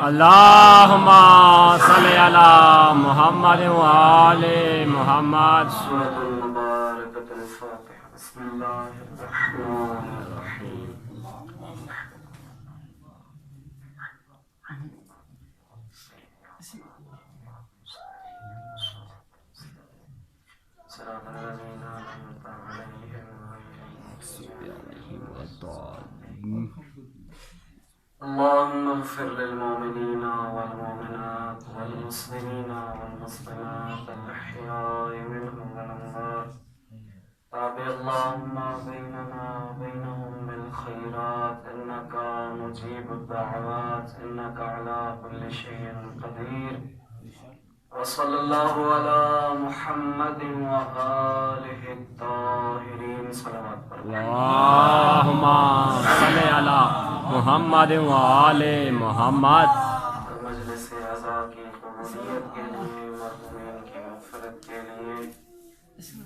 اللہم صلی علی محمد وآل محمد. سورة المباركة الفاتحة. بسم الله الرحمن الرحيم. صراط الذين أنعمت عليهم غير اللهم اغفر للمؤمنين والمؤمنات والمسلمين والمسلمات الأحياء منهم والأموات. تابع اللهم بيننا وبينهم بالخيرات إنك مجيب الدعوات إنك على كل شيء قدير. وصلى الله على محمد وآله الطاهرين. صلوات اللہم صلی علی محمد وآل محمد. مجلس اعزاء کی قبولیت کے لیے، مرحومین کی مغفرت کے لیے،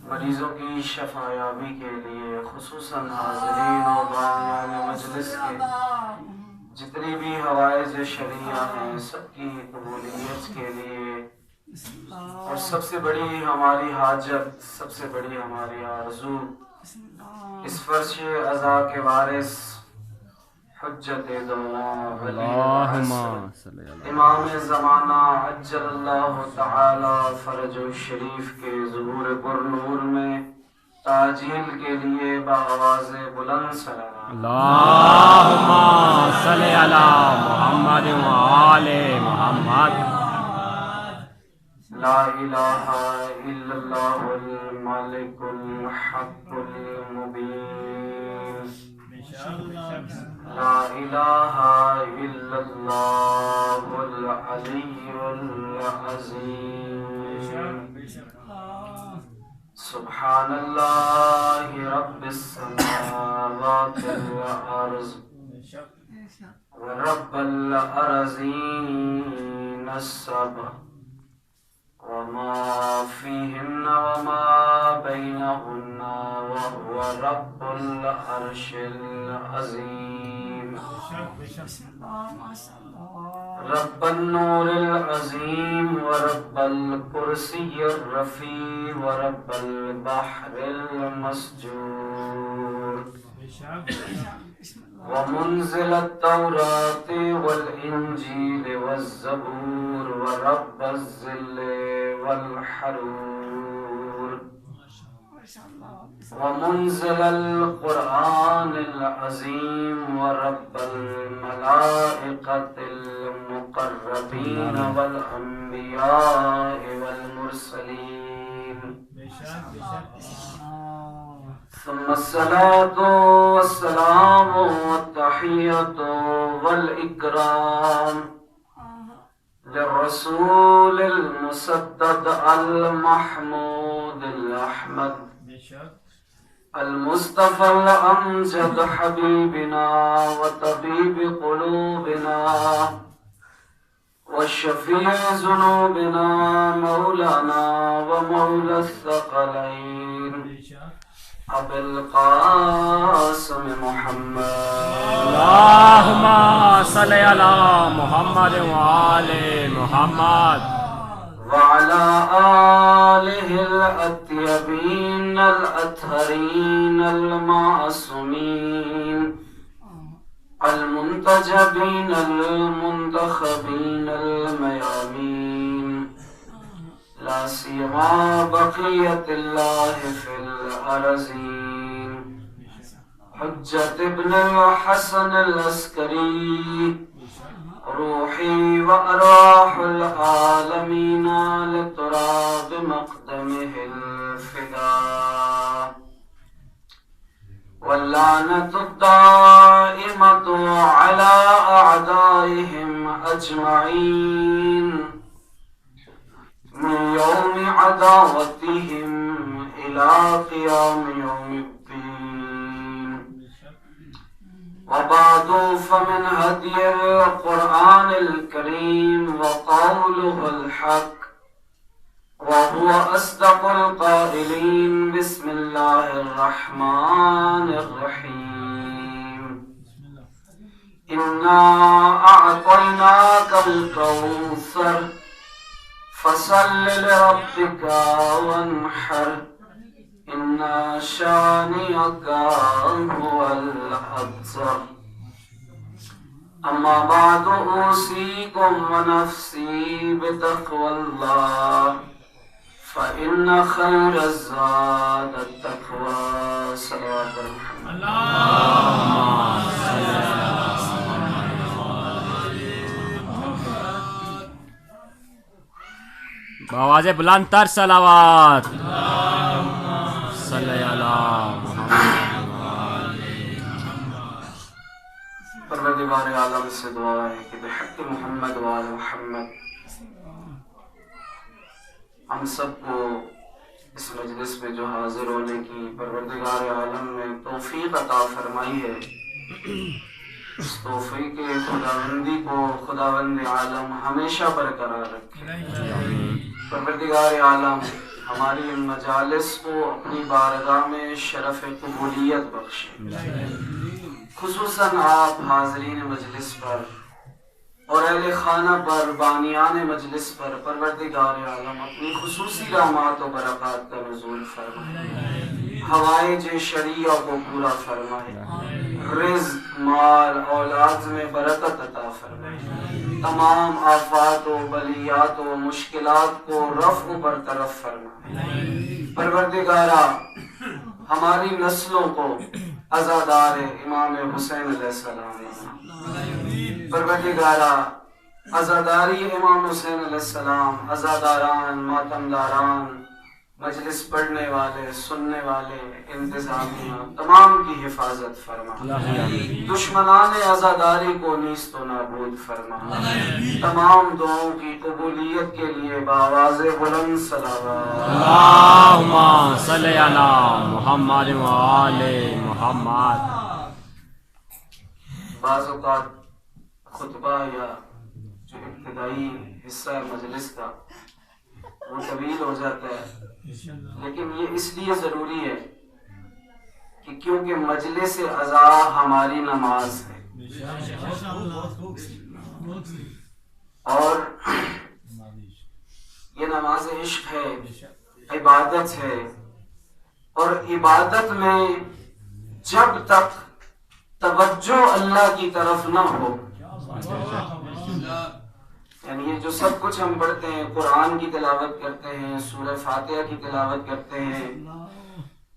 مریضوں کی شفایابی کے لیے، خصوصاً حاضرین و بانیان مجلس کے جتنی بھی حوائج شرعیہ ہیں سب کی قبولیت کے لیے، اور سب سے بڑی ہماری حاجت، سب سے بڑی ہماری آرزو، اس فرش عزا کے وارث حجت دولہ اللہم صلی علی امام زمانہ عجل اللہ تعالی فرج الشریف کے ظہور پر نور میں تاجیل کے لیے بآواز بلند صلوات. اللہم صلی علی محمد وآل محمد. لا الہ الا اللہ الملک الحق المبین. لا الہ الا اللہ العلی العظیم. سبحان اللہ رب السماوات والارض ورب الارضین السبع وما فيهن وما بينهن وهو رب العرش العظيم. رب النور العظيم ورب الكرسي الرفيع ورب البحر المسجور ومنزل التوراة والإنجيل والزبور ورب الظل والحرور ومنزل القرآن العظيم ورب الملائكة المقربين والأنبياء والمرسلين. ثم الصلاة والسلام والتحية والإكرام للرسول المسدد المحمود الأحمد المصطفى الأمجد حبيبنا وطبيب قلوبنا والشفيع ذنوبنا مولانا ومولى الثقلين أبي القاسم محمد. اللہم صلی علی محمد وآل محمد. وعلى آله الأطيبين الأطهرين المعصومين المنتجبين المنتخبين الميامين، لا سيما بقية الله في الأرضين. حجة ابن الحسن العسكري روحي وأرواح العالمين لتراب مقدمه الفداء. واللعنة الدائمة على أعدائهم أجمعين من يوم عداوتهم إلى قيام يوم الدين. وبعد فمن هدي القرآن الكريم وقوله الحق وهو أصدق القائلين. بسم الله الرحمن الرحيم. إنا أعطيناك الكوثر فصل لربك وانحر إن شانئك هو الأبتر أما بعد أوصيكم ونفسي بتقوى الله فإن خير الزاد التقوى. صلوات محمد. اللهم صل بآواز بلند تر صلوات صلی اللہ محمد. پروردگار عالم سے دعا ہے کہ بحق محمد وآل محمد ہم سب کو اس مجلس میں جو حاضر ہونے کی پروردگار عالم نے توفیق عطا فرمائی ہے، اس توفیق خداوندی کو خداوند عالم ہمیشہ برقرار رکھے. پروردگار عالم ہماری ان مجالس کو اپنی بارگاہ میں شرف قبولیت بخشے. خصوصاً آپ حاضرین مجلس پر اور اہل خانہ پر بانیان مجلس پر پروردگار عالم اپنی خصوصی رحمات و برکات کا نزول فرمائے. حوائج شریعہ کو پورا فرمائے. رزق، مال، اولاد میں برکت عطا فرمائے. تمام آفات و بلیات و مشکلات کو رفع و برطرف فرمائے. پروردگارہ ہماری نسلوں کو عزادار امام حسین علیہ السلام. پروردگارہ عزاداری امام حسین علیہ السلام، عزاداران، ماتمداران، مجلس پڑھنے والے، سننے والے، انتظامیہ تمام کی حفاظت فرما. دشمنان عزاداری کو نیست و نابود فرما. تمام دعاؤں کی قبولیت کے لیے بآواز بلند صلوات. اللہم صلی علی محمد وآل محمد. بعض اوقات خطبہ یا جو ابتدائی حصہ ہے مجلس کا وہ طویل ہو جاتا ہے، لیکن یہ اس لیے ضروری ہے کہ کیونکہ مجلس عزا ہماری نماز ہے اور یہ نماز عشق ہے، عبادت ہے. اور عبادت میں جب تک توجہ اللہ کی طرف نہ ہو، یعنی یہ جو سب کچھ ہم پڑھتے ہیں، قرآن کی تلاوت کرتے ہیں، سورہ فاتحہ کی تلاوت کرتے ہیں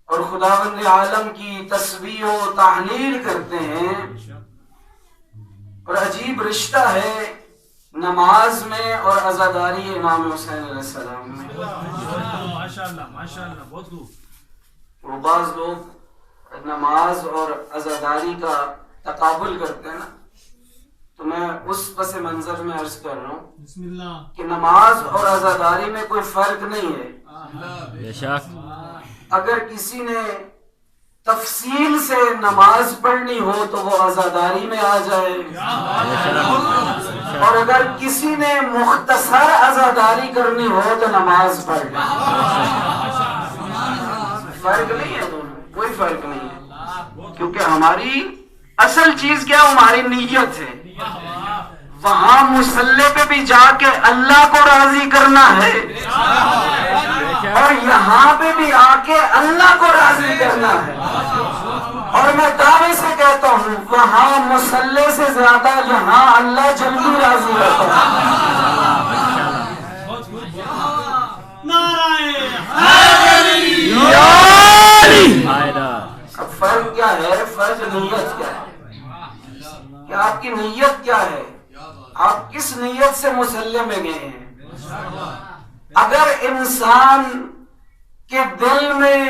اور خداوند عالم کی تسبیح و تحلیل کرتے ہیں، اور عجیب رشتہ ہے نماز میں اور عزاداری امام حسین علیہ السلام میں. وہ بعض لوگ نماز اور عزاداری کا تقابل کرتے ہیں نا، تو میں اس پس منظر میں عرض کر رہا ہوں کہ نماز اور عزاداری میں کوئی فرق نہیں ہے. بے شک اگر کسی نے تفصیل سے نماز پڑھنی ہو تو وہ عزاداری میں آ جائے، اور اگر کسی نے مختصر عزاداری کرنی ہو تو نماز پڑھ لے. فرق نہیں ہے، دونوں کوئی فرق نہیں ہے، کیونکہ ہماری اصل چیز کیا ہے؟ ہماری نیت ہے. وہاں مصلی پہ بھی جا کے اللہ کو راضی کرنا ہے اور یہاں پہ بھی آ کے اللہ کو راضی کرنا ہے. اور میں دعوے سے کہتا ہوں وہاں مصلی سے زیادہ یہاں اللہ جلدی راضی ہوتا ہے. اب فرق کیا ہے؟ فرق نیت کیا ہے کہ آپ کی نیت کیا ہے، آپ کس نیت سے مصلی میں گئے ہیں. اگر انسان کے دل میں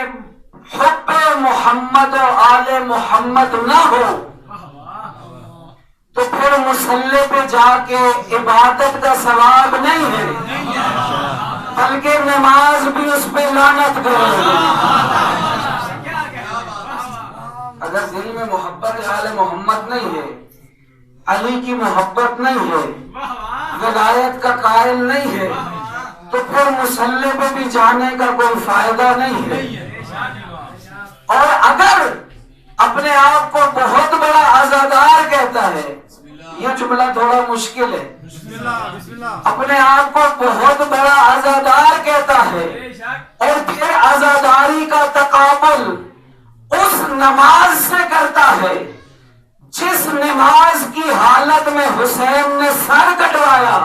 حب محمد و آل محمد نہ ہو تو پھر مصلی پہ جا کے عبادت کا ثواب نہیں ہے، بلکہ نماز بھی اس پہ لعنت کرے. اگر دل میں محبت آل محمد نہیں ہے، علی کی محبت نہیں ہے، ولایت کا قائل نہیں ہے، تو پھر مصلی پہ بھی جانے کا کوئی فائدہ نہیں ہے. اور اگر اپنے آپ کو بہت بڑا عزادار کہتا ہے یہ جملہ تھوڑا مشکل ہے. اپنے آپ کو بہت بڑا عزادار کہتا ہے اور پھر عزاداری کا تقابل اس نماز سے کرتا ہے جس نماز کی حالت میں حسین نے سر کٹوایا،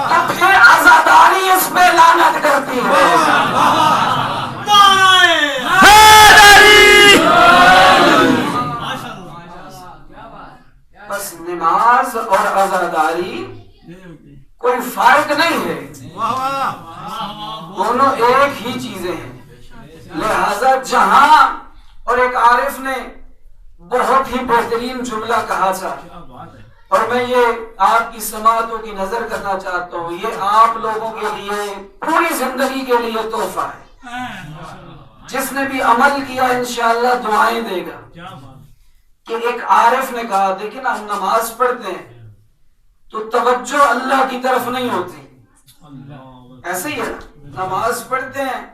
تو پھر عزاداری اس پہ لعنت کرتی ہے. بس نماز اور عزاداری کوئی فرق نہیں ہے، دونوں ایک ہی چیزیں ہیں. لہذا جہاں، اور ایک عارف نے بہت ہی بہترین جملہ کہا تھا، اور میں یہ آپ کی سماعتوں کی نظر کرنا چاہتا ہوں، یہ آپ لوگوں کے لیے پوری زندگی کے لیے تحفہ ہے. جس نے بھی عمل کیا انشاءاللہ دعائیں دے گا. کہ ایک عارف نے کہا، دیکھیں نا، ہم نماز پڑھتے ہیں تو توجہ اللہ کی طرف نہیں ہوتی، ایسے ہی ہے، نماز پڑھتے ہیں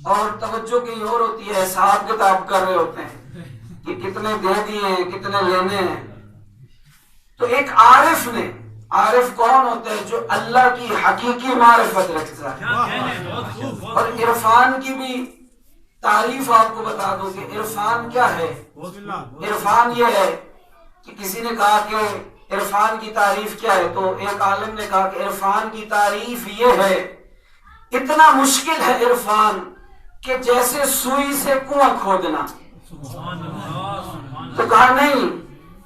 اور توجہ کہیں اور ہوتی ہے، حساب کتاب کر رہے ہوتے ہیں کہ کتنے دے دیے ہیں، کتنے لینے ہیں. تو ایک عارف نے، عارف کون ہوتا ہے؟ جو اللہ کی حقیقی معرفت رکھتا ہے. اور عرفان کی بھی تعریف آپ کو بتا دوں کہ عرفان کیا ہے. عرفان یہ ہے کہ کسی نے کہا کہ عرفان کی تعریف کیا ہے، تو ایک عالم نے کہا کہ عرفان کی تعریف یہ ہے، اتنا مشکل ہے عرفان کہ جیسے سوئی سے کنواں کھودنا. تو کہا نہیں،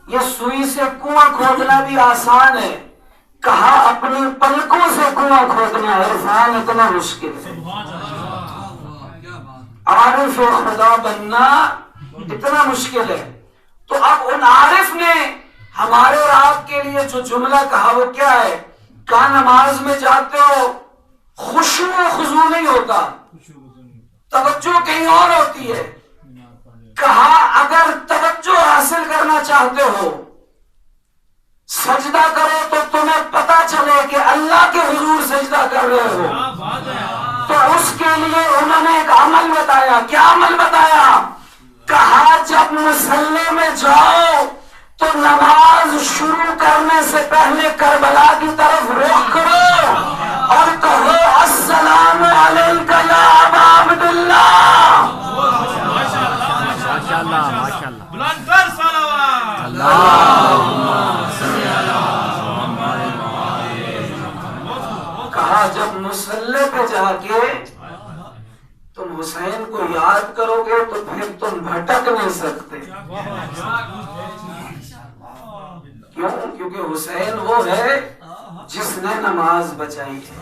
یہ سوئی سے کنواں کھودنا بھی آسان ہے، کہا اپنی پلکوں سے کنواں کھودنا عرفان اتنا مشکل ہے. عارف خدا بننا اتنا مشکل ہے. تو اب ان عارف نے ہمارے اور آپ کے لیے جو جملہ کہا وہ کیا ہے؟ کہا نماز میں جاتے ہو خشوع و خضوع نہیں ہوتا، توجہ کہیں اور ہوتی ہے. کہا اگر توجہ حاصل کرنا چاہتے ہو سجدہ کرو تو تمہیں پتا چلے کہ اللہ کے حضور سجدہ کر رہے ہو. تو اس کے لیے انہوں نے ایک عمل بتایا. کیا عمل بتایا؟ کہا جب مصلی میں جاؤ تو نماز شروع کرنے سے پہلے کربلا کی طرف رخ کرو اور کہو السلام علیکہ یا ابا عبداللہ. ماشاءاللہ ماشاءاللہ. بلند کر صلوات. اللہم صلی علی محمد. کہا جب مصلی پہ جا کے تم حسین کو یاد کرو گے تو پھر تم بھٹک نہیں سکتے. کیوں؟ کیونکہ حسین وہ ہے جس نے نماز بچائی ہے.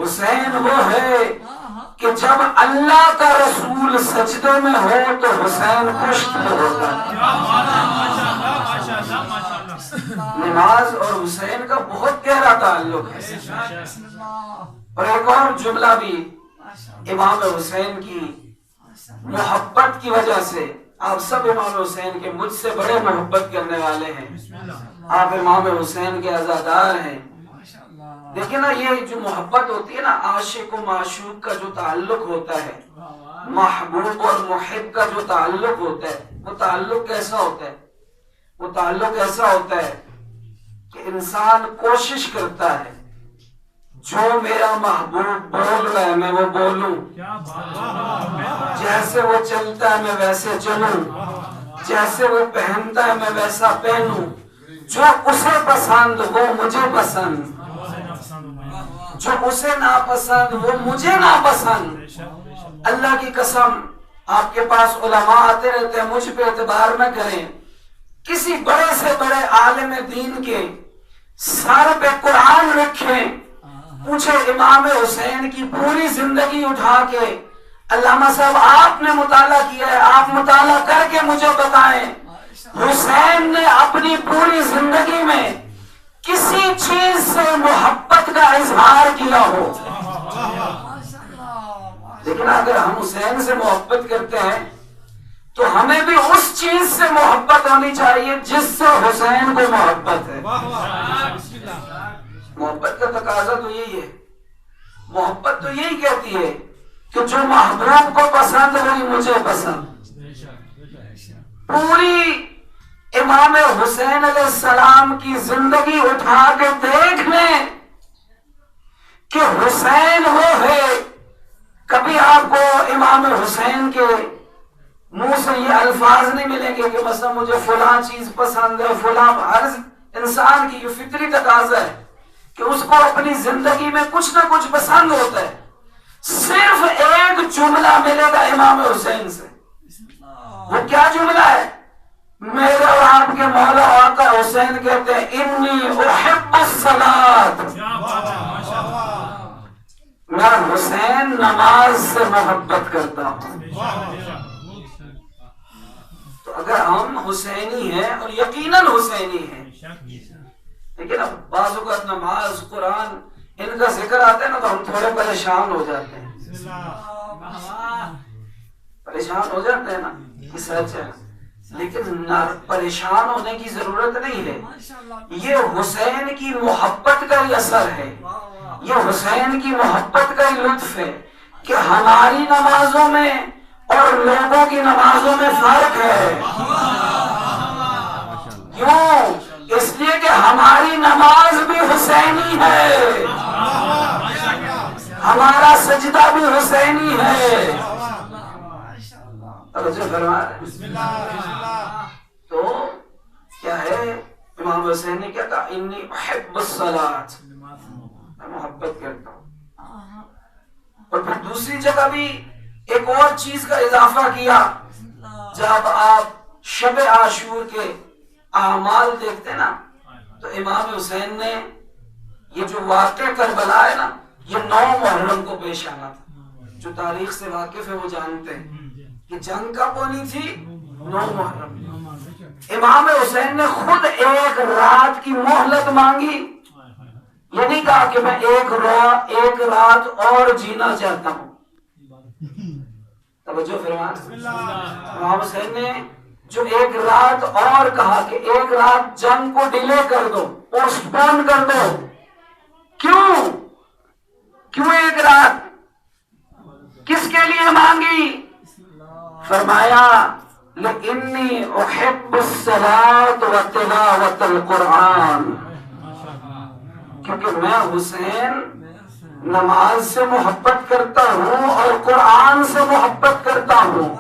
حسین وہ ہے کہ جب اللہ کا رسول سجدے میں ہو تو حسین پشت پہ ہوتا ہے. نماز اور حسین کا بہت گہرا تعلق ہے. اور ایک اور جملہ بھی امام حسین کی محبت کی وجہ سے، آپ سب امام حسین کے مجھ سے بڑے محبت کرنے والے ہیں، آپ امام حسین کے عزادار ہیں. دیکھیں نا، یہ جو محبت ہوتی ہے نا، عاشق و معشوق کا جو تعلق ہوتا ہے، محبوب اور محب کا جو تعلق ہوتا ہے، وہ تعلق کیسا ہوتا ہے؟ وہ تعلق ایسا ہوتا ہے کہ انسان کوشش کرتا ہے جو میرا محبوب بول رہا ہے میں وہ بولوں، جیسے وہ چلتا ہے میں ویسے چلوں، جیسے وہ پہنتا ہے میں ویسا پہنوں، جو اسے پسند وہ مجھے پسند، جو اسے ناپسند وہ مجھے ناپسند. اللہ کی قسم، آپ کے پاس علماء آتے رہتے ہیں، مجھ پہ اعتبار نہ کریں. کسی بڑے سے بڑے عالم دین کے سر پہ قرآن رکھیں، پوچھے امام حسین کی پوری زندگی اٹھا کے، علامہ صاحب آپ نے مطالعہ کیا ہے، آپ مطالعہ کر کے مجھے بتائیں حسین نے اپنی پوری زندگی میں کسی چیز سے محبت کا اظہار کیا ہو. لیکن اگر ہم حسین سے محبت کرتے ہیں تو ہمیں بھی اس چیز سے محبت ہونی چاہیے جس سے حسین کو محبت ہے. محبت کا تقاضا تو یہی ہے، محبت تو یہی کہتی ہے کہ جو محبوب کو پسند وہی مجھے پسند. پوری امام حسین علیہ السلام کی زندگی اٹھا کے دیکھ لیں کہ حسین وہ ہے. کبھی آپ کو امام حسین کے منہ سے یہ الفاظ نہیں ملیں گے کہ مثلا مجھے فلاں چیز پسند ہے، فلاں. ہر انسان کی یہ فطری تقاضا ہے کہ اس کو اپنی زندگی میں کچھ نہ کچھ پسند ہوتا ہے. صرف ایک جملہ ملے گا امام حسین سے. وہ کیا جملہ ہے؟ میرے اور آپ کے مولا آقا حسین کہتے ہیں انی احب الصلاۃ. میں حسین نماز سے محبت کرتا ہوں. تو اگر ہم حسینی ہیں اور یقیناً حسینی ہیں، لیکن اب بعض اوقات نماز قرآن ان کا ذکر آتا ہے نا تو ہم تھوڑے پریشان ہو جاتے ہیں. پریشان ہو جاتے ہیں نا کہ سچ ہے، لیکن پریشان ہونے کی ضرورت نہیں ہے. یہ حسین کی محبت کا ہی اثر ہے، یہ حسین کی محبت کا ہی لطف ہے کہ ہماری نمازوں میں اور لوگوں کی نمازوں میں فرق ہے. کیوں؟ اس لیے کہ ہماری نماز بھی حسینی ہے، ہمارا سجدہ بھی حسینی ہے. تو کیا ہے؟ امام حسین نے کیا کہا؟ انی احب الصلاۃ، میں محبت کرتا ہوں. اور پھر دوسری جگہ بھی ایک اور چیز کا اضافہ کیا. جب آپ شب عاشور کے اعمال دیکھتے نا تو امام حسین نے یہ جو واقعہ کربلا ہے نا، یہ 9 محرم کو پیش آنا تھا. جو تاریخ سے واقف ہے وہ جانتے ہیں کہ جنگ کب ہونی تھی؟ 9 محرم. امام حسین نے خود ایک رات کی مہلت مانگی. یہ نہیں کہا کہ میں ایک رات اور جینا چاہتا ہوں. توجہ فرمائیں. امام حسین نے جو ایک رات اور کہا کہ ایک رات جنگ کو ڈیلے کر دو، پوسٹ پون کر دو. کیوں ایک رات؟ کس کے لیے مانگی؟ فرمایا لِإِنِّي أُحِبُّ الصَّلَاةَ وَتِلَاوَةَ الْقُرْآنِ، کیونکہ میں حسین نماز سے محبت کرتا ہوں اور قرآن سے محبت کرتا ہوں.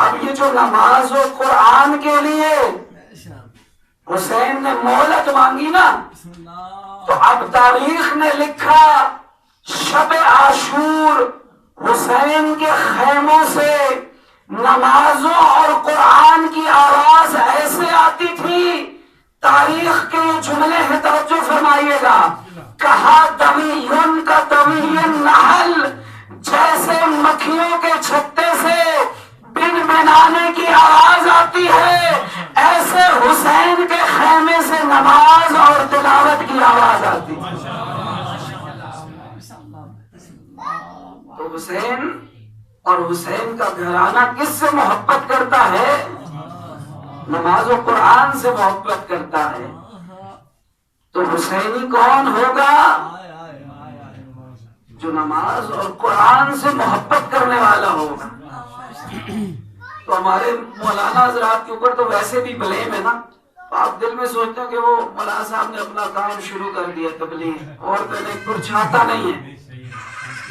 اب یہ جو نماز و قرآن کے لیے حسین نے مہلت مانگی نا، تو اب تاریخ نے لکھا شب عاشور حسین کے خیموں سے نمازوں اور قرآن کی آواز ایسے آتی تھی. تاریخ کے جملے میں توجہ فرمائیے گا. کہا دویون کا دویون نحل، جیسے مکھیوں کے چھتے سے بن بنانے کی آواز آتی ہے، ایسے حسین کے خیمے سے نماز اور تلاوت کی آواز آتی ہے. تو حسین اور حسین کا گھرانہ کس سے محبت کرتا ہے؟ نماز و قرآن سے محبت کرتا ہے. تو حسینی کون ہوگا؟ جو نماز اور قرآن سے محبت کرنے والا ہوگا. تو ہمارے مولانا حضرات کے اوپر تو ویسے بھی بلیم ہے نا. آپ دل میں سوچتے ہیں کہ وہ مولانا صاحب نے اپنا کام شروع کر دیا تبلیغ، اور تو نہیں پرچھاتا نہیں ہے.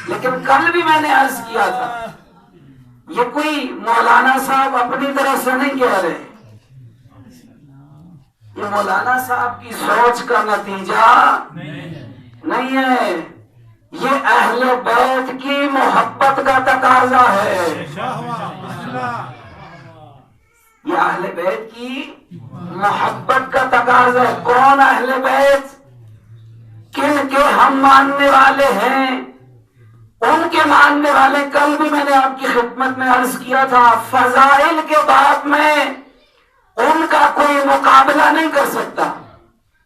لیکن کل بھی میں نے عرض کیا تھا یہ کوئی مولانا صاحب اپنی طرف سے نہیں کہہ رہے، یہ مولانا صاحب کی سوچ کا نتیجہ نہیں ہے، یہ اہل بیت کی محبت کا تقاضا ہے. یہ اہل بیت کی محبت کا تقاضا ہے. کون اہل بیت؟ کن کے ہم ماننے والے ہیں؟ ان کے ماننے والے. کل بھی میں نے آپ کی خدمت میں عرض کیا تھا فضائل کے باب میں ان کا کوئی مقابلہ نہیں کر سکتا.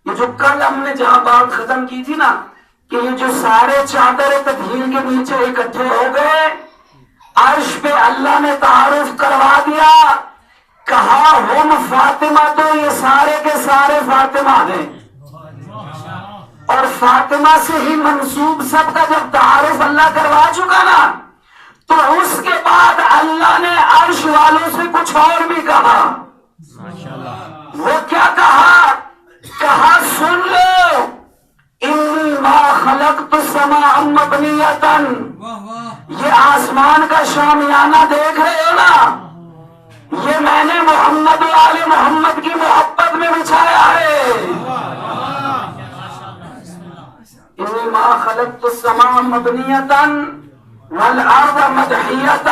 یہ جو کل ہم نے جہاں بات ختم کی تھی نا کہ یہ جو سارے چادر تطہیر کے نیچے اکٹھے ہو گئے، عرش پہ اللہ نے تعارف کروا دیا، کہا ہم فاطمہ، تو یہ سارے کے سارے فاطمہ ہیں. اور فاطمہ سے ہی منسوب سب کا جب تعارف اللہ کروا چکا نا، تو اس کے بعد اللہ نے عرش والوں سے کچھ اور بھی کہا. وہ کیا کہا سن لو، انی ما خلقت السماء مبنیۃ، یہ آسمان کا شامیانہ دیکھ رہے ہو نا، یہ میں نے محمد و آل محمد کی محبت میں بچھایا ہے۔ انی ما خلقت السماء مبنیۃ والارض مدحیۃ،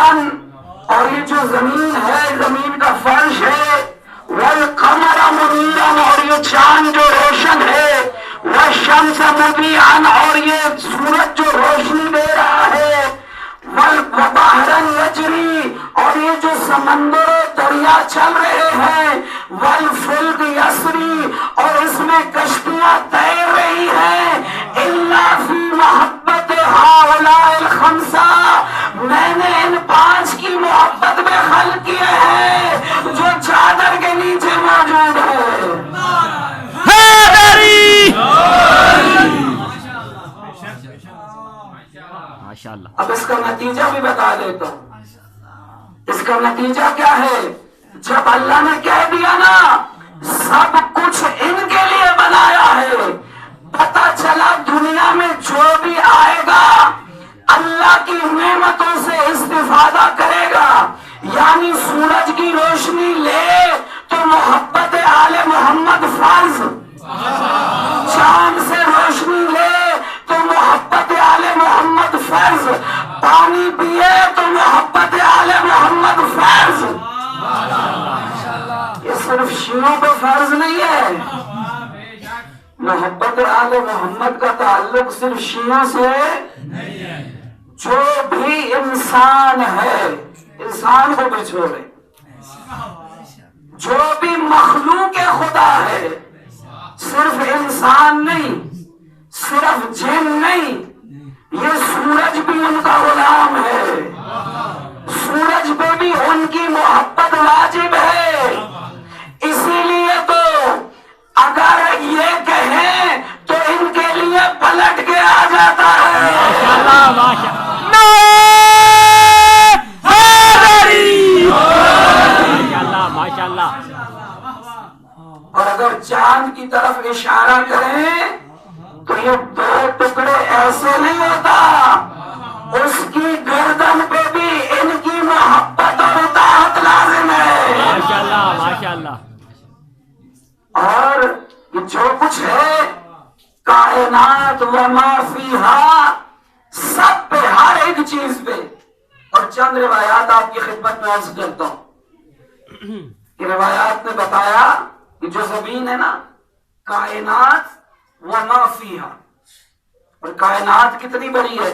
اور یہ جو زمین ہے، زمین کا فرش ہے، والقمر منیرا، اور یہ چاند جو روشن ہے، والشمس مضیئا، اور یہ سورج جو روشنی دے رہا ہے، والبحر یجری، اور یہ جو سمندر و دریا چل رہے ہیں، والفلک یسری، اور اس میں کشتیاں تیر رہی ہیں، الا فی محبت ہؤلاء الخمسہ، میں نے ان 5 کی محبت میں خلق کیے ہیں جو چادر کے نیچے موجود ہے۔ ماشاءاللہ۔ اب اس کا نتیجہ بھی بتا دیتا ہوں۔ اس کا نتیجہ کیا ہے؟ جب اللہ نے کہہ دیا نا سب کچھ ان کے لیے بنایا ہے، پتہ چلا دنیا میں جو بھی آئے گا اللہ کی نعمتوں سے استفادہ کرے گا، یعنی سورج کی روشنی لے تو محبت آل محمد فرض، چاند سے روشنی لے تو محبت آل محمد فرض، پانی پیے تو محبت آل محمد فرض۔ یہ صرف شیعوں پہ فرض نہیں ہے، محبت آل محمد کا تعلق صرف شیعوں سے نہیں ہے، جو بھی انسان ہے، انسان کو بھی چھوڑے، جو بھی مخلوق خدا ہے، صرف انسان نہیں، صرف جن نہیں، یہ سورج بھی ان کا غلام ہے، سورج پہ بھی ان کی محبت واجب ہے۔ اسی لیے تو اگر یہ کہیں تو ان کے لیے پلٹ کے آ جاتا ہے۔ ماشاءاللہ۔ اور اگر چاند کی طرف اشارہ کریں تو یہ 2 ٹکڑے ایسے نہیں ہوتا، اس کی گردن پہ بھی ان کی محبت اور اطاعت لازم ہے۔ ماشاءاللہ ماشاءاللہ۔ اور یہ جو کچھ ہے کائنات وما فیہا، سب پہ، ہر ایک چیز پہ، اور چند روایات آپ کی خدمت میں عرض کرتا ہوں کہ روایات نے بتایا کہ جو زمین ہے نا، کائنات وما فیہا، اور کائنات کتنی بڑی ہے،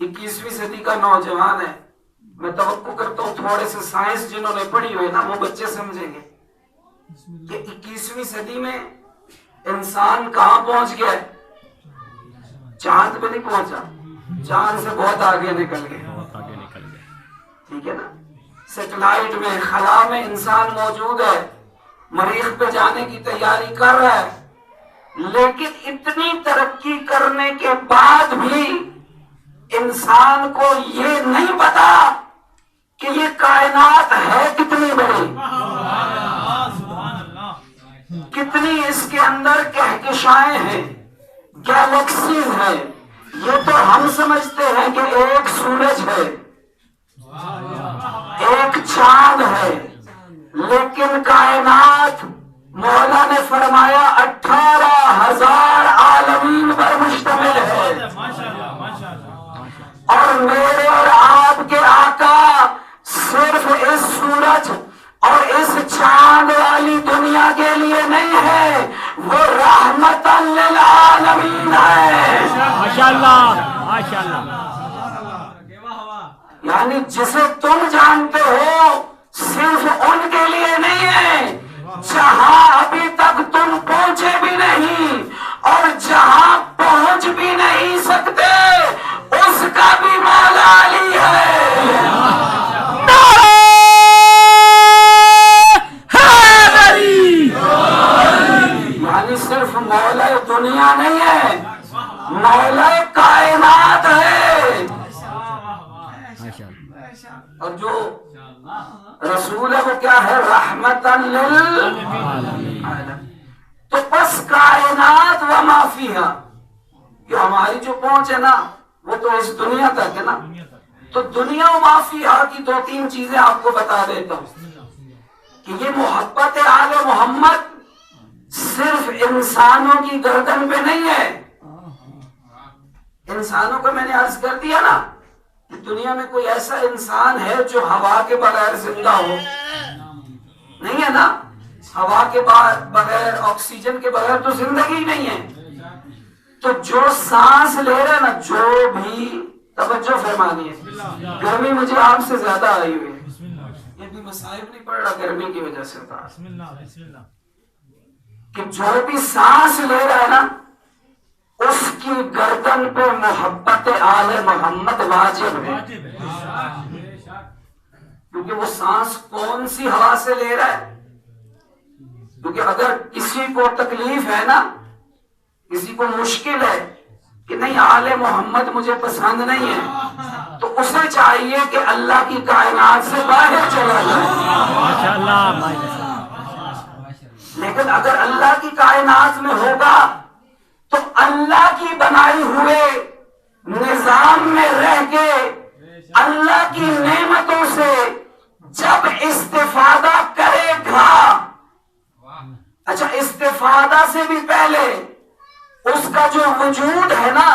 21ویں صدی کا نوجوان ہے، میں توقع کرتا ہوں تھوڑے سے سائنس جنہوں نے پڑھی ہوئی نا وہ بچے سمجھیں گے کہ 21ویں صدی میں انسان کہاں پہنچ گیا ہے؟ چاند پہ نہیں پہنچا، چاند سے بہت آگے نکل گیا، ٹھیک ہے نا؟ سیٹلائٹ میں، خلا میں انسان موجود ہے، مریخ پہ جانے کی تیاری کر رہا ہے، لیکن اتنی ترقی کرنے کے بعد بھی انسان کو یہ نہیں پتا کہ یہ کائنات ہے کتنی بڑی، کتنی اس کے اندر کہکشائیں ہیں، گیلیکسیز ہیں۔ یہ تو ہم سمجھتے ہیں کہ ایک سورج ہے، ایک چاند ہے، لیکن کائنات مولا نے فرمایا 18,000 عالمین پر مشتمل ہے، اور میرے اور آپ کے آقا صرف اس سورج اور اس چاند والی دنیا کے لیے نہیں ہے، وہ رحمت للعالمین ہے۔ ماشاءاللہ ماشاءاللہ۔ یعنی جسے تم جانتے ہو صرف ان کے لیے نہیں ہے، جہاں ابھی تک تم پہنچے بھی نہیں اور جہاں پہنچ بھی نہیں سکتے اس کا بھی مولا علی ہے۔ یعنی صرف مولا دنیا نہیں ہے، مولا کائنات ہے۔ اور جو رسول ہے وہ کیا ہے؟ رحمتاً للعالمین۔ تو بس کائنات و ما فیہا، کہ ہماری جو پہنچ ہے نا وہ تو اس دنیا تک ہے نا، تو دنیا و ما فیہا کی دو تین چیزیں آپ کو بتا دیتا ہوں کہ یہ محبت آل محمد صرف انسانوں کی گردن پہ نہیں ہے۔ انسانوں کو میں نے عرض کر دیا نا کہ دنیا میں کوئی ایسا انسان ہے جو ہوا کے بغیر زندہ ہو؟ نہیں ہے نا، ہوا کے بغیر، آکسیجن کے بغیر تو زندگی نہیں ہے۔ تو جو سانس لے رہا ہے نا، جو بھی، توجہ فرمانی ہے، گرمی مجھے آپ سے زیادہ آئی ہوئی ہے، یہ بھی مصائب نہیں پڑ رہا گرمی کی وجہ سے ہوتا کہ جو بھی سانس لے رہا ہے نا اس کی گردن پہ محبت آل محمد واجب ہے، کیونکہ وہ سانس کون سی ہوا سے لے رہا ہے؟ کیونکہ اگر کسی کو تکلیف ہے نا، کسی کو مشکل ہے کہ نہیں آل محمد مجھے پسند نہیں ہے، تو اسے چاہیے کہ اللہ کی کائنات سے باہر چلا جائے۔ ماشاءاللہ۔ لیکن اگر اللہ کی کائنات میں ہوگا تو اللہ کی بنائی ہوئے نظام میں رہ کے اللہ کی نعمتوں سے جب استفادہ کرے گا، اچھا استفادہ سے بھی پہلے اس کا جو وجود ہے نا،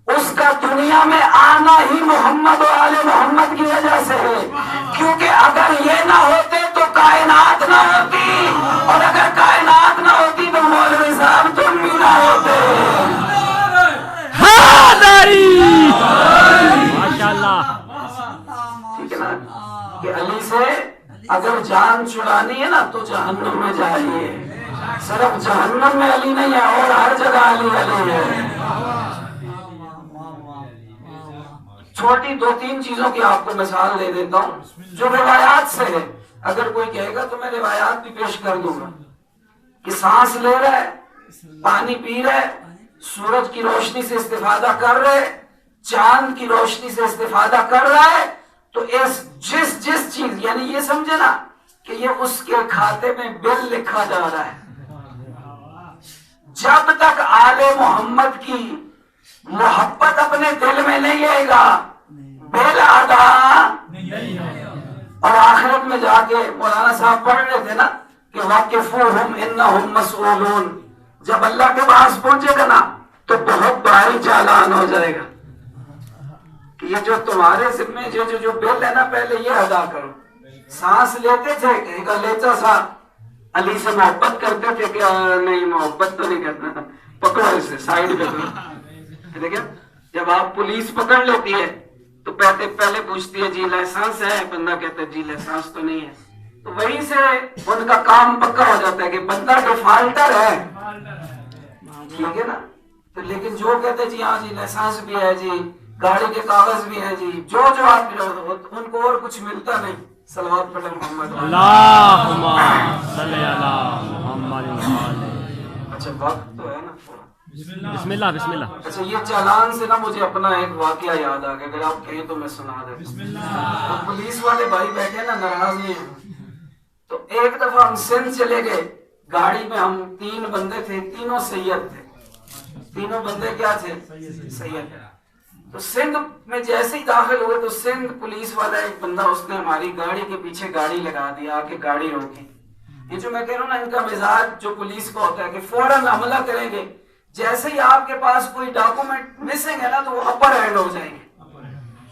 اس کا دنیا میں آنا ہی محمد و آل محمد کی وجہ سے ہے، کیونکہ اگر یہ نہ ہوتے تو کائنات نہ ہوتی، اور اگر کائنات نہ ہوتی تو مولوی صاحب تم بھی نہ ہوتے۔ ماشاءاللہ۔ ٹھیک ہے نا کہ علی سے اگر جان چھڑانی ہے نا تو جہنم میں جائیے، صرف جہنم میں علی نہیں ہے، اور ہر جگہ علی علی ہے۔ چھوٹی دو تین چیزوں کی آپ کو مثال دے دیتا ہوں جو روایات سے ہے، اگر کوئی کہے گا تو میں روایات بھی پیش کر دوں گا کہ سانس لے رہا ہے، پانی پی رہا ہے، سورج کی روشنی سے استفادہ کر رہے، چاند کی روشنی سے استفادہ کر رہا ہے، تو جس چیز، یعنی یہ سمجھے نا کہ یہ اس کے کھاتے میں بل لکھا جا رہا ہے۔ جب تک آل محمد کی محبت اپنے دل میں نہیں آئے گا بل ادا، اور آخرت میں جا کے مولانا صاحب پڑھ رہے تھے نا کہ واقفوہم انہم مسئولون، جب اللہ کے پاس پہنچے گا نا تو بہت بھاری چالان ہو جائے گا کہ یہ جو تمہارے ذمہ جو بل ہے نا پہلے یہ ادا کرو۔ سانس لیتے تھے کہیں کا لیتا سا، علی سے محبت کرتے تھے کہ نہیں محبت تو نہیں کرنا، پکڑو اسے سائڈ پہ کرو۔ دیکھیں جب آپ پولیس پکڑ لیتی ہے تو پہلے پوچھتی ہے جی لائسنس ہے، بندہ کہتا ہے جی لائسنس تو نہیں ہے، تو وہیں سے ان کا کام پکا ہو جاتا ہے کہ بندہ ڈیفالٹر ہے، ٹھیک ہے نا۔ تو لیکن جو کہتے ہیں جی ہاں جی لائسنس بھی ہے جی، گاڑی کے کاغذ بھی ہیں جی، جو آپ ان کو اور کچھ ملتا نہیں۔ صلوات پڑھیں محمد اللہم صلی علی محمد۔ اچھا وقت تو ہے نا تھوڑا، بسم اللہ بسم اللہ۔ اچھا یہ چالان سے نا مجھے اپنا ایک واقعہ یاد آ گیا، اگر آپ کہیں تو میں سنا دیتا ہوں۔ پولیس والے بھائی بیٹھے نا ناراض نہیں ہیں، تو ایک دفعہ ہم سندھ چلے گئے، گاڑی میں ہم 3 بندے تھے، تینوں سید تھے، تینوں بندے کیا تھے؟ سید۔ تو سندھ میں جیسے ہی داخل ہوئے تو سندھ پولیس والا ایک بندہ اس نے ہماری گاڑی کے پیچھے گاڑی لگا دیا، آ کے گاڑی روکی۔ یہ جو میں کہہ رہا ہوں نا ان کا مزاج جو پولیس کا ہوتا ہے کہ فوراً حملہ کریں گے، جیسے ہی آپ کے پاس کوئی ڈاکومنٹ مسنگ ہے نا تو وہ اپر ہینڈ ہو جائیں گے،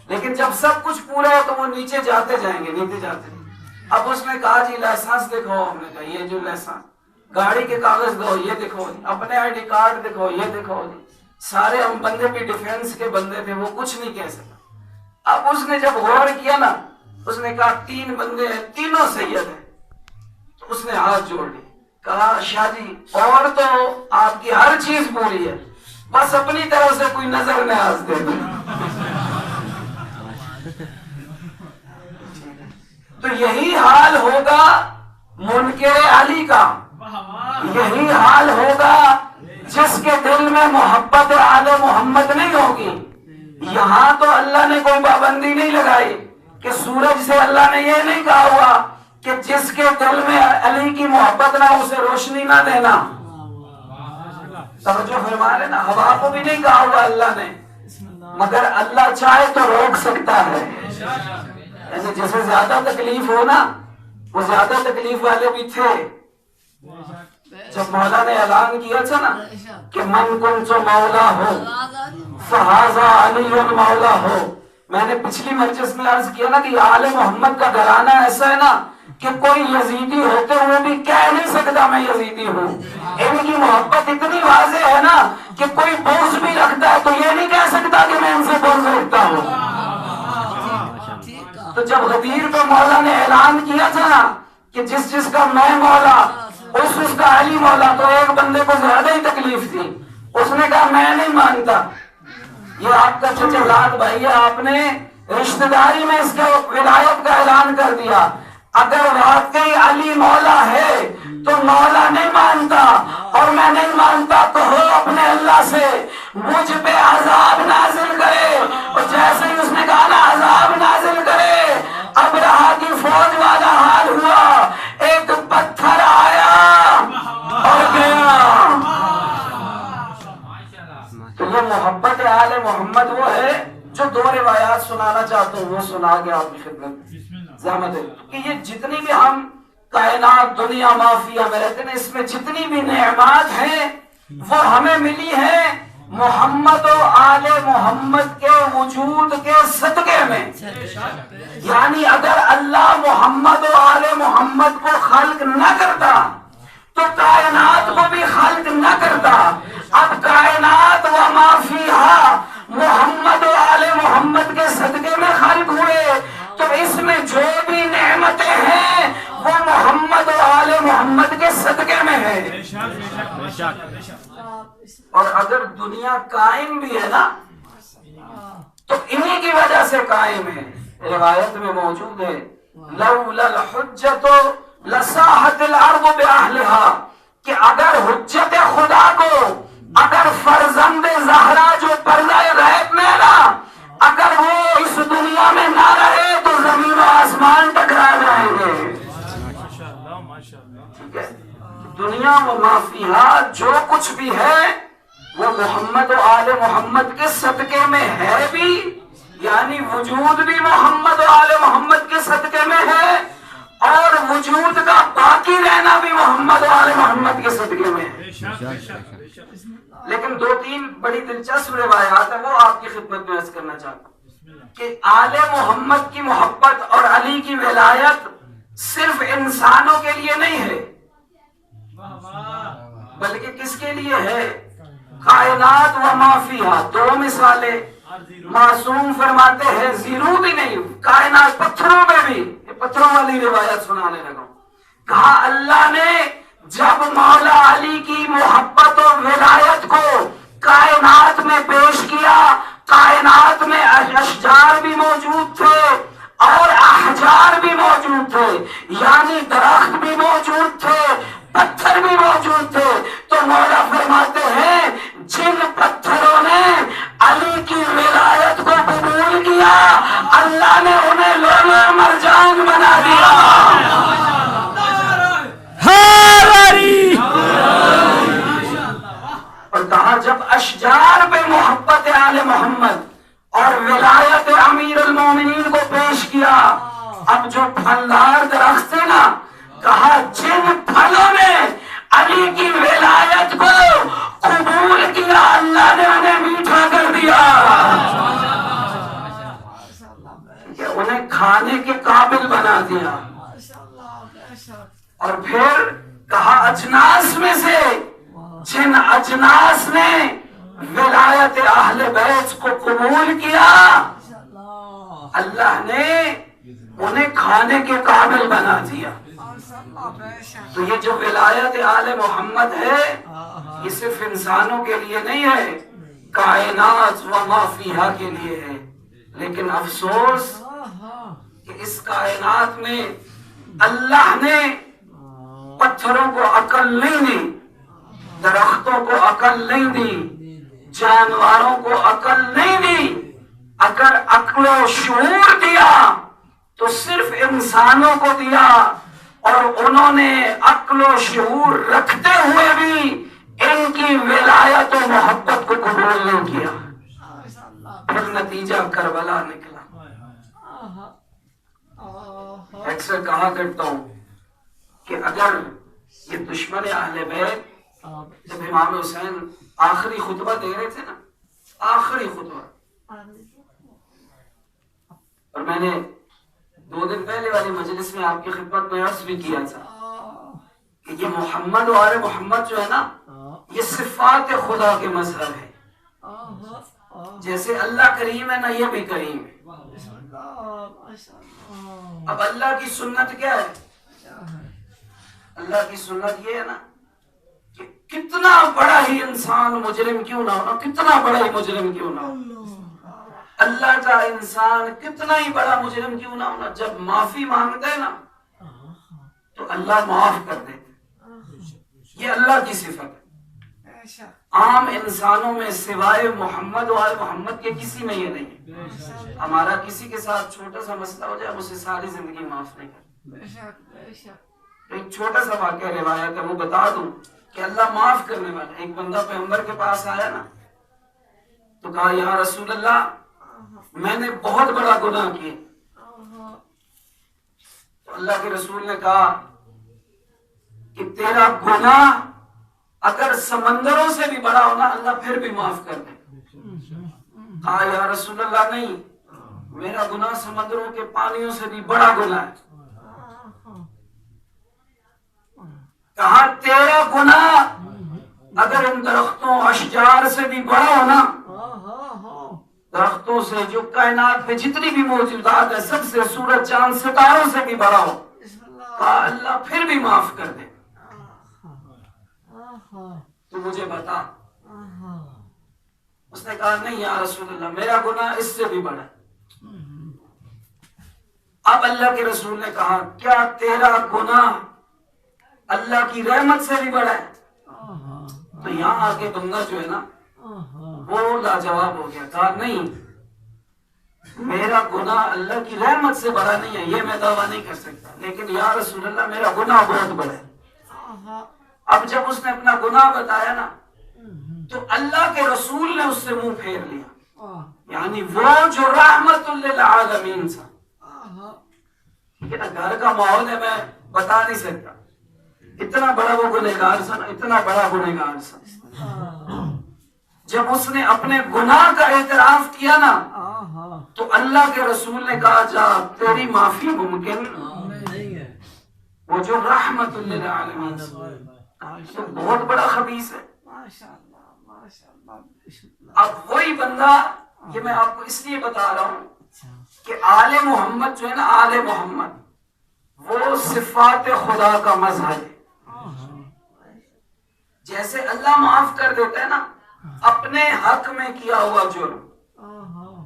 لیکن جب سب کچھ پورا ہے تو وہ نیچے جاتے جائیں گے، نیچے جاتے۔ اب اس نے کہا جی لائسنس دکھاؤ، ہم نے کہا یہ جو لائسنس، گاڑی کے کاغذ دو یہ دکھاؤ جی، اپنے آئی ڈی کارڈ دکھاؤ یہ دکھاؤ جی۔ سارے ہم بندے بھی ڈیفینس کے بندے تھے، وہ کچھ نہیں کہہ سکا۔ اب اس نے جب غور کیا نا، اس نے کہا 3 بندے ہیں، تینوں سید ہیں، تو اس نے ہاتھ جوڑ لی، کہا شاہ جی اور تو آپ کی ہر چیز پوری ہے، بس اپنی طرف سے کوئی نظر نیاز دے دو۔ تو یہی حال ہوگا منکر علی کا، یہی حال ہوگا جس کے دل میں محبت آل محمد نہیں ہوگی۔ یہاں تو اللہ نے کوئی پابندی نہیں لگائی کہ سورج سے اللہ نے یہ نہیں کہا ہوا کہ جس کے دل میں علی کی محبت نہ اسے روشنی نہ دینا. توجہ فرما رہے نا. ہوا کو بھی نہیں کہا ہوا اللہ نے، مگر اللہ چاہے تو روک سکتا ہے. یعنی جسے زیادہ تکلیف ہو نا، وہ زیادہ تکلیف والے بھی تھے. جب مولا نے اعلان کیا تھا نا کہ من کنت مولا ہو فہذا علی مولا ہو، میں نے پچھلی مجلس میں عرض کیا نا کہ آل محمد کا گھرانہ ایسا ہے نا کہ کوئی یزیدی ہوتے ہوئے بھی کہہ نہیں سکتا میں یزیدی ہوں. ان کی محبت اتنی واضح ہے نا کہ کوئی بغض بھی رکھتا ہے تو یہ نہیں کہہ سکتا کہ میں ان سے بغض رکھتا ہوں. تو جب غدیر پہ مولا نے اعلان کیا تھا نا کہ جس کا میں مولا اس کا علی مولا، تو ایک بندے کو زیادہ ہی تکلیف تھی. اس نے کہا میں نہیں مانتا، یہ آپ کا چچا لاد بھائی ہے، آپ نے رشتہ داری میں اس کے ولایت کا اعلان کر دیا. اگر واقعی علی مولا ہے تو مولا نہیں مانتا، اور میں نہیں مانتا تو ہو اپنے اللہ سے مجھ پہ عذاب نازل کرے. اور جیسے ہی اس نے کہا نا عذاب نازل کرے، اب رہا کی فوج والا حال ہوا. ایک پتھر آیا اور گیا. تو یہ محبت آل محمد وہ ہے جو دو روایات سنانا چاہتا ہوں، وہ سنا کے آپ کی خدمت زحمت ہے کہ یہ جتنی بھی ہم کائنات دنیا مافیا میں رہتے ہیں، اس میں جتنی بھی نعمات ہیں وہ ہمیں ملی ہیں محمد و آل محمد کے وجود کے صدقے میں. یعنی اگر اللہ محمد و آل محمد کو خلق نہ کرتا تو کائنات کو بھی خلق نہ کرتا. اب کائنات و ما فیہا محمد و آل محمد کے صدقے میں خلق ہوئے، تو اس میں جو بھی نعمتیں ہیں وہ محمد و آل محمد کے صدقے میں ہے. اور اگر دنیا قائم بھی ہے نا تو انہی کی وجہ سے قائم ہے. روایت میں موجود ہے لولا الحجت لصاحت الارض باہلہا، کہ اگر حجت خدا کو، اگر فرزند زہرا جو پردہ غیب میں نا، اگر وہ اس دنیا میں نہ رہے تو زمین و آسمان ٹکرا جائیں گے. ٹھیک ہے، دنیا و ما فیہا جو کچھ بھی ہے وہ محمد و آل محمد کے صدقے میں ہے بھی، یعنی وجود بھی محمد و آل محمد کے صدقے میں ہے، اور وجود کا باقی رہنا بھی محمد و آل محمد کے صدقے میں ہے. لیکن دو تین بڑی دلچسپ روایات ہیں، وہ آپ کی خدمت میں عرض کرنا چاہتا ہوں کہ آل محمد کی محبت اور علی کی ولایت صرف انسانوں کے لیے نہیں ہے، بلکہ کس کے لیے ہے؟ کائنات و ما فیہا. دو مثالیں معصوم فرماتے ہیں، زیرو بھی نہیں، کائنات پتھروں میں بھی. یہ پتھروں والی روایت سنانے لگا. کہا اللہ نے جب مولا علی کی محبت و ولایت کو کائنات میں پیش کیا، کائنات میں اشجار بھی موجود تھے اور احجار بھی موجود تھے، یعنی درخت بھی موجود تھے، پتھر بھی موجود تھے. تو مولا فرماتے ہیں جن پتھروں نے علی کی ولایت کو قبول کیا، اللہ نے انہیں لولو مرجان بنا دیا. اور کہا جب اشجار پہ محبت آل محمد اور ولایت امیر المومنین کو پیش کیا، اب جو پھلدار درخت تھے نا، کہا جن پھلوں نے علی کی ولایت کو قبول کیا اللہ نے انہیں میٹھا کر دیا، انہیں کھانے کے قابل بنا دیا. اور پھر کہا اجناس میں سے جن اجناس نے ولایت اہل بیت کو قبول کیا، اللہ نے انہیں کھانے کے قابل بنا دیا. تو یہ جو ولایت آل محمد ہے یہ صرف انسانوں کے لیے نہیں ہے، کائنات و ما فیہا کے لیے ہے. لیکن افسوس کہ اس کائنات میں اللہ نے پتھروں کو عقل نہیں دی، درختوں کو عقل نہیں دی، جانوروں کو عقل نہیں دی. اگر عقل و شعور دیا تو صرف انسانوں کو دیا اور انہوں نے عقل و شعور رکھتے ہوئے بھی ان کی ولایت و محبت کو قبول نہیں کیا. پھر نتیجہ کربلا نکلا. اکثر کہا کرتا ہوں کہ اگر یہ دشمن اہل بیت جب امام حسین آخری خطبہ دے رہے تھے نا، آخری خطبہ، اور میں نے 2 دن پہلے والی مجلس میں آپ کی خدمت میں عرض بھی کیا تھا کہ یہ محمد و آل محمد جو ہے نا، یہ صفات خدا کے مظہر ہے. جیسے اللہ کریم ہے نا، یہ بھی کریم ہے. اب اللہ کی سنت کیا ہے؟ اللہ کی سنت یہ ہے نا کہ کتنا بڑا ہی انسان مجرم کیوں نہ ہو، کتنا بڑا ہی مجرم کیوں نہ ہو، اللہ کا انسان کتنا ہی بڑا مجرم کیوں نہ ہونا، جب معافی مانگتے نا تو اللہ معاف کر دیتے. یہ اللہ کی صفت ہے. عام انسانوں میں سوائے محمد و آل محمد کے کسی میں یہ نہیں ہے. ہمارا کسی کے ساتھ چھوٹا سا مسئلہ ہو جائے، اسے ساری زندگی معاف نہیں کرتے. ایک چھوٹا سا واقعہ روایت ہے، وہ بتا دوں کہ اللہ معاف کرنے والا. ایک بندہ پیغمبر کے پاس آیا نا تو کہا یا رسول اللہ میں نے بہت بڑا گناہ کیا. تو اللہ کے رسول نے کہا کہ تیرا گناہ اگر سمندروں سے بھی بڑا ہونا اللہ پھر بھی معاف کر دے. کہا یا رسول اللہ نہیں، میرا گناہ سمندروں کے پانیوں سے بھی بڑا گناہ ہے. کہا تیرا گناہ اگر ان درختوں اشجار سے بھی بڑا ہونا، درختوں سے جو کائنات میں جتنی بھی موجودات ہے سب سے، سورج چاند ستاروں سے بھی بڑا ہو، کہا اللہ پھر بھی معاف کر دے. تو مجھے بتا. اس نے کہا نہیں یا رسول اللہ میرا گناہ اس سے بھی بڑا ہے. اب اللہ کے رسول نے کہا کیا تیرا گناہ اللہ کی رحمت سے بھی بڑا ہے؟ تو یہاں آ کے بندہ جو ہے نا وہ لاجواب ہو گیا. کہا نہیں، میرا گناہ اللہ کی رحمت سے بڑا نہیں ہے، یہ میں دعویٰ نہیں کر سکتا، لیکن یا رسول اللہ میرا گناہ بہت بڑا ہے. اب جب اس نے اپنا گناہ بتایا نا تو اللہ کے رسول نے اس سے منہ پھیر لیا. یعنی وہ جو رحمت للعالمین تھا. گھر کا ماحول ہے، میں بتا نہیں سکتا، اتنا بڑا وہ گنہگار تھا نا، اتنا بڑا گنہگار تھا. جب اس نے اپنے گناہ کا اعتراف کیا نا تو اللہ کے رسول نے کہا جا تیری معافی ممکن نہیں ہے. وہ جو رحمت للعالمین تو بہت بڑا خبیث ہے. اب وہی بندہ، یہ میں آپ کو اس لیے بتا رہا ہوں کہ آل محمد جو ہے نا، آل محمد وہ صفات خدا کا مظہر ہے. جیسے اللہ معاف کر دیتا ہے نا اپنے حق میں کیا ہوا جرم،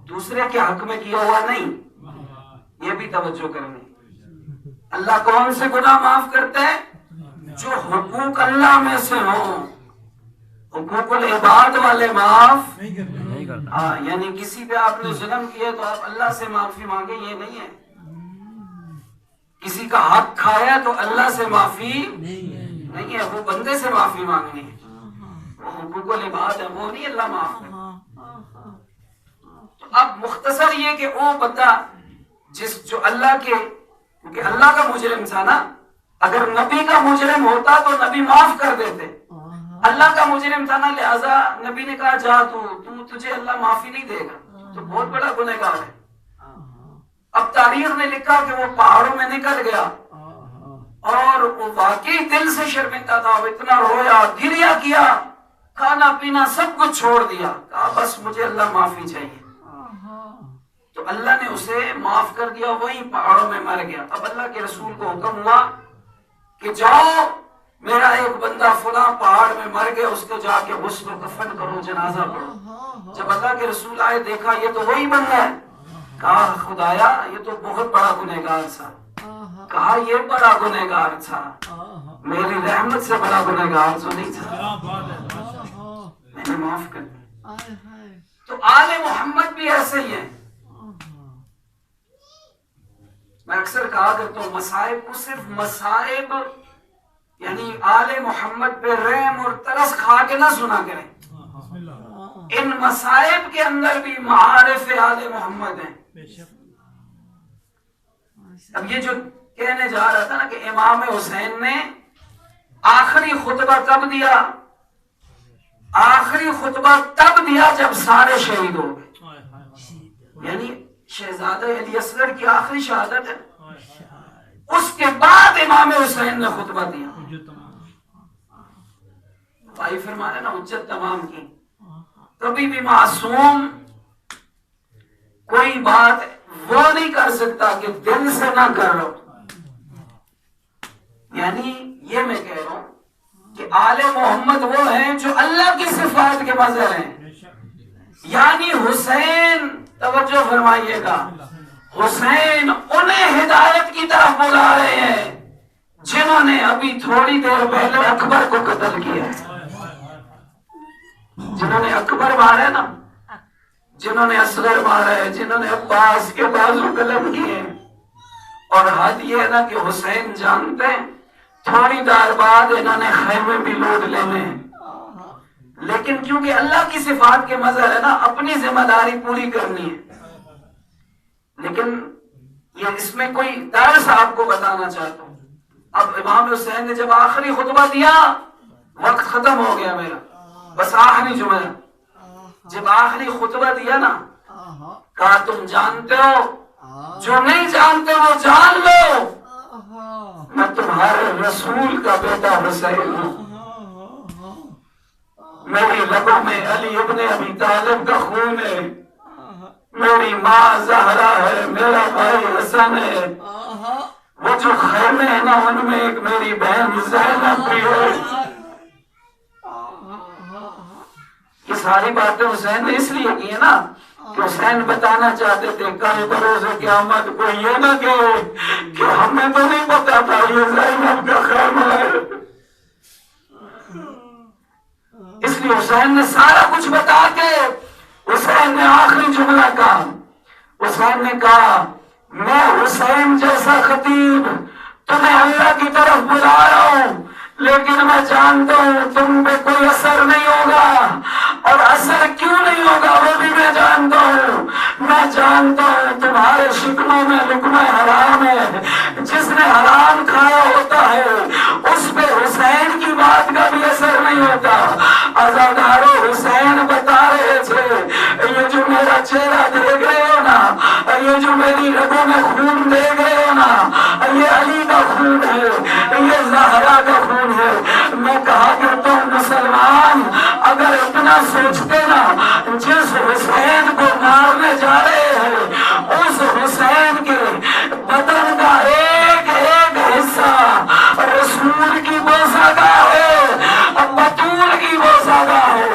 دوسرے کے حق میں کیا ہوا نہیں. یہ بھی توجہ کرنی. اللہ کون سے گناہ معاف کرتے ہیں؟ جو حقوق اللہ میں سے ہوں. حقوق العباد والے معاف نہیں کرتا. یعنی کسی پہ آپ نے ظلم کیا تو آپ اللہ سے معافی مانگے، یہ نہیں ہے. کسی کا حق کھایا تو اللہ سے معافی نہیں ہے، وہ بندے سے معافی مانگنی ہے. وہ حقوق العباد ہے، وہ نہیں اللہ معاف کرتا. تو اب مختصر یہ کہ وہ بندہ جو اللہ کے، کیونکہ اللہ کا مجرم تھا نا، اگر نبی کا مجرم ہوتا تو نبی معاف کر دیتے. اللہ کا مجرم تھا نا، لہذا نبی نے کہا جا تجھے اللہ معافی نہیں دے گا، تو بہت بڑا گنہگار ہے. اب تاریخ نے لکھا کہ وہ پہاڑوں میں نکل گیا اور وہ واقعی دل سے شرمندہ تھا. وہ اتنا رویا، گریا کیا، کھانا پینا سب کچھ چھوڑ دیا، کہا بس مجھے اللہ معافی چاہیے. تو اللہ نے اسے معاف کر دیا، وہی پہاڑوں میں مر گیا. اب اللہ کے رسول کو حکم ہوا کہ جاؤ میرا ایک بندہ فلاں پہاڑ میں مر گیا، اس کو جا کے غسل و کفن کرو، جنازہ پڑھو. جب اللہ کے رسول آئے دیکھا یہ تو وہی بندہ ہے. کہا خدایا یہ تو بہت بڑا گنہگار تھا. کہا یہ بڑا گنہگار تھا، میری رحمت سے بڑا گنہگار تو نہیں تھا، میں نے معاف کر دیا. تو آل محمد بھی ایسے ہی ہیں. میں اکثر کہا کرتا ہوں مصائب کو صرف مصائب یعنی آل محمد پہ رحم اور ترس کھا کے نہ سنا کریں، ان مصائب کے اندر بھی معارف آل محمد ہیں۔ اب یہ جو کہنے جا رہا تھا نا کہ امام حسین نے آخری خطبہ تب دیا، آخری خطبہ تب دیا جب سارے شہید ہو گئے، یعنی شہزادہ علی اصغر کی آخری شہادت ہے، اس کے بعد امام حسین نے خطبہ دیا۔ بھائی فرمانے نا حجت تمام کی۔ کبھی بھی معصوم کوئی بات وہ نہیں کر سکتا کہ دل سے نہ کر لو، یعنی یہ میں کہہ رہا ہوں کہ آل محمد وہ ہیں جو اللہ کی صفات کے مظہر ہیں، یعنی حسین، توجہ فرمائیے گا، حسین انہیں ہدایت کی طرف بلا رہے ہیں جنہوں نے ابھی تھوڑی دیر پہلے اکبر کو قتل کیا، جنہوں نے اکبر مارا نا، جنہوں نے اصغر مارا ہے، جنہوں نے عباس کے بازو قلم کیے، اور حد یہ ہے نا کہ حسین جانتے ہیں تھوڑی دیر بعد انہوں نے خیمے بھی لوٹ لینے ہیں، لیکن کیونکہ اللہ کی صفات کے مظہر ہے نا، اپنی ذمہ داری پوری کرنی ہے۔ لیکن یہ اس میں کوئی درس آپ کو بتانا چاہتا ہوں۔ اب امام حسین نے جب آخری خطبہ دیا، وقت ختم ہو گیا میرا، بس آخری جملہ، جب آخری خطبہ دیا نا، کہا تم جانتے ہو، جو نہیں جانتے وہ جان لو، میں تمہارے رسول کا بیٹا حسین ہوں، میری رگوں میں علی ابن ابی طالب کا خون ہے، میری ماں زہرا ہے، میرا بھائی حسن ہے، وہ جو خیمے ہیں نا ان میں ایک میری بہن زینب بھی ہے۔ یہ ساری باتیں حسین نے اس لیے کی ہے نا کہ حسین بتانا چاہتے تھے کل بروز قیامت کو یہ نہ کہے کہ ہمیں تو نہیں پتا تھا یہ زینب کا خیمہ ہے۔ اس لیے حسین نے سارا کچھ بتا کے حسین نے آخری جملہ کہا، حسین نے کہا میں حسین جیسا خطیب تمہیں اللہ کی طرف بلا رہا ہوں، لیکن میں جانتا ہوں تم پہ کوئی اثر نہیں ہوگا، اور اثر کیوں نہیں ہوگا وہ بھی میں جانتا ہوں، میں جانتا ہوں تمہارے شکموں میں لقمہ حرام ہے، جس نے حرام کھایا ہوتا ہے اس پہ حسین کی بات کا بھی اثر نہیں ہوتا۔ عزادارو حسین بتا رہے تھے یہ جو میرا چہرہ دیکھ رہے ہو نا، یہ جو میری رگوں میں خون دیکھ رہے ہو نا، یہ علی کا خون ہے، یہ زہرا کا خون ہے۔ میں کہا کرتا ہوں مسلمان اگر اتنا سوچتے نا، جس حسین کو مارنے جا رہے ہیں اس حسین کے بدن کا ایک ایک حصہ رسول کی بوسہگاہ ہے، بطول کی بوسہگاہ ہے۔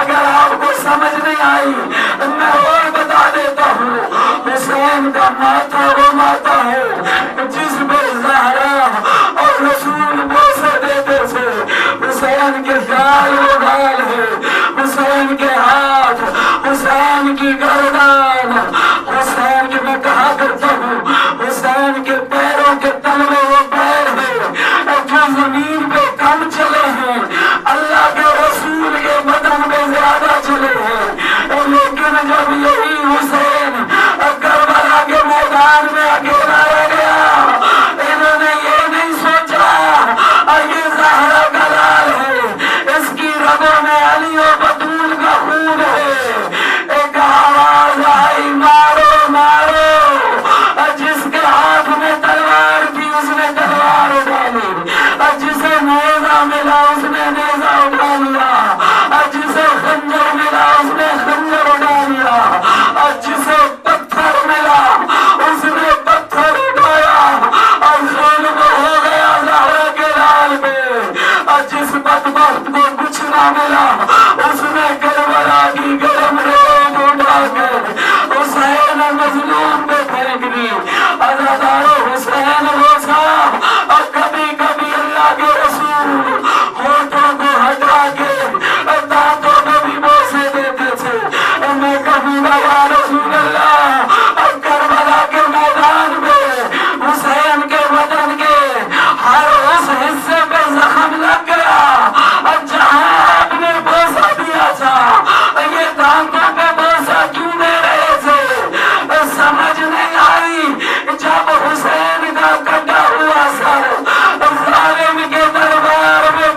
اگر آپ کو سمجھ نہیں آئی میں اور بتا دیتا ہوں، حسین کا ماتھا وہ ماتھا ہے جس پہ زہرا اور رسول بوسے دیتے تھے، حسین کے گال وہ گال ہے، حسین کے ہاتھ، حسین کی گردان، حسین کے میں کہا کرتا ہوں حسین کے پیروں کے تلوے وہ پیر ہے جو زمین پہ کم چلے ہیں، اللہ کے رسول کے بدن میں زیادہ چلے ہیں، لیکن جب یہی حسین کربلا کے میدان میں اکیلا رہ گیا، انہوں نے یہ نہیں سوچا یہ زہرا کا لال ہے، اس کی رگوں میں علی و بطول کا خون ہے۔ ایک آواز آئی مارو مارو، جس کے ہاتھ میں تلوار تھی اس نے تلوار اٹھا لی، جسے نیزہ ملا اس نے نیزہ اٹھا لیا، جسے خنجر ملا اس نے خنجر اٹھا لیا، جسے پتھر ملا اس نے پتھر اٹھایا، اور خون میں ہو گیا زہرا کے لال پہ۔ جس بدبخت کو کچھ نہ ملا اس نے کربلا کی گرم ریت اٹھا کر حسین مظلوم پہ پھینک دی۔